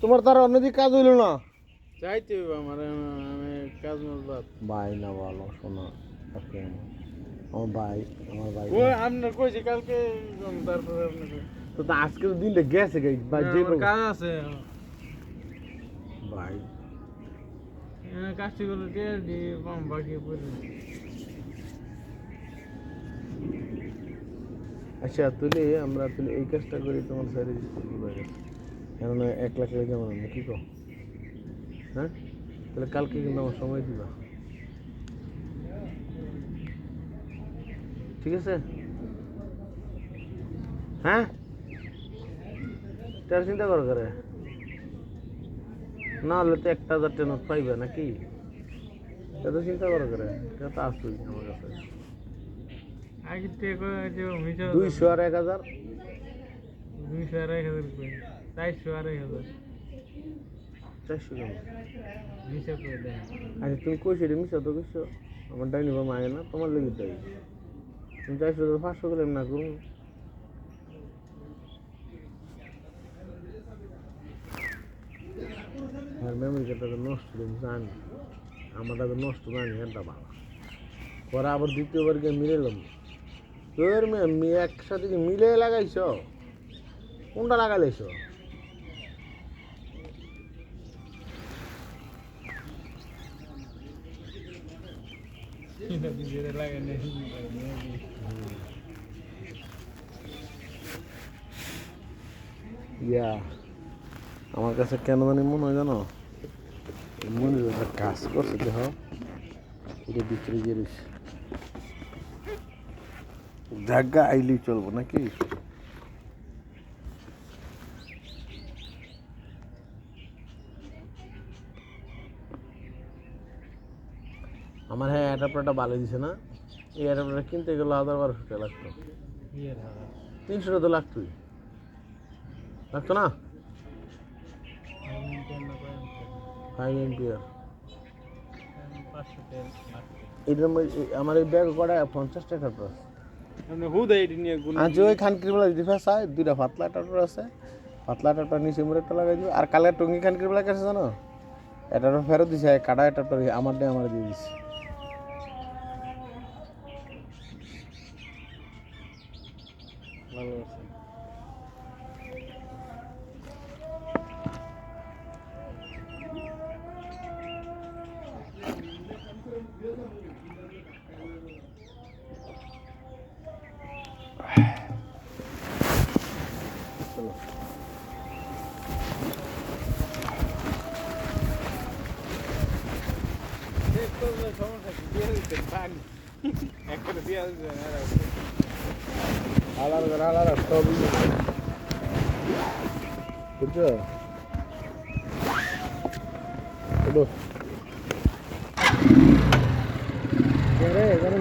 তোমার তার অন্যদিকে কাজ হইল না চাইতে হইব আমার আমি কাজ মাজ বাদ ভাই না ভালো শোনা আমার ভাই ও আপনার কইছি কালকে তারপরে আপনাকে তো আজকে তো দিনটা গেছে ভাই যে কাজ আছে ভাই কাজটি করলে টের দিয়ে কম বাকি পড়ে আচ্ছা তুলে আমরা তুলে এই কাজটা করি তোমার স্যার কেননা 1 লাখ লেগে যেমন আমরা কী কো হ্যাঁ তাহলে কালকে কিন্তু আমার সময় দিবা ঠিক আছে হ্যাঁ তার চিন্তা করো করে না হলে তো 1,000 টাকা নোট পাইবে নাকি এত চিন্তা করো করে এটা তো আসবেই আমার কাছে আগে টেক যে মিশা 200 আর 1,000 200 আর 1000 কই 400 আর 1000 400 কেমন মিশা করে দেন আচ্ছা তুমি কইছো রে মিশা তো কইছো আমার ডাইনি বা মায়ে না তোমার লেগে তাই তুমি 400 500 করে না করুন আর মেমোরি কার্ডটা নষ্ট জানি আমারটা তো নষ্ট জানি এটা ভালো পরে আবার দ্বিতীয়বার গিয়ে মিলালাম তোর মেয়ে একসাথে কি মিলে লাগাইছ কোনটা লাগাইছ এটা দিয়ে লাগে না ইয়া আমার কাছে কেন জানি মনে হয় জানো মনে একটা কাজ করছে দেখ এটা ভিতরে গিয়ে রয়েছে জায়গা আইলেই চলবো নাকি আমার হ্যাঁ অ্যাডাপ্টারটা ভালো দিছে না এই অ্যাডাপ্টারটা কিনতে গেলে 1,000-1,200 টাকা লাগতো 300 টাকা তো লাগতোই লাগতো না 5 এম্পিয়ার এটার মধ্যে আমার এই ব্যাগ কটা 50 টাকার প্রাইস আজ ওই খানকির বেলা যদি ফেসায় 2টা পাতলা অ্যাডাপ্টার আছে পাতলা অ্যাডাপ্টার নিচে মোড় একটা লাগাই দিব আর কালের টঙ্গি খানকির বেলা কাছে জানো অ্যাডাপ্টার ফেরত দিছে কাটা অ্যাডাপ্টার আমার দিয়ে দিছে ভালো আছে চলো সমস্যা কি দিয়ে দিতে পানি একটা দিয়ে দিতে হালার সবই বুঝছো চলো রে জানি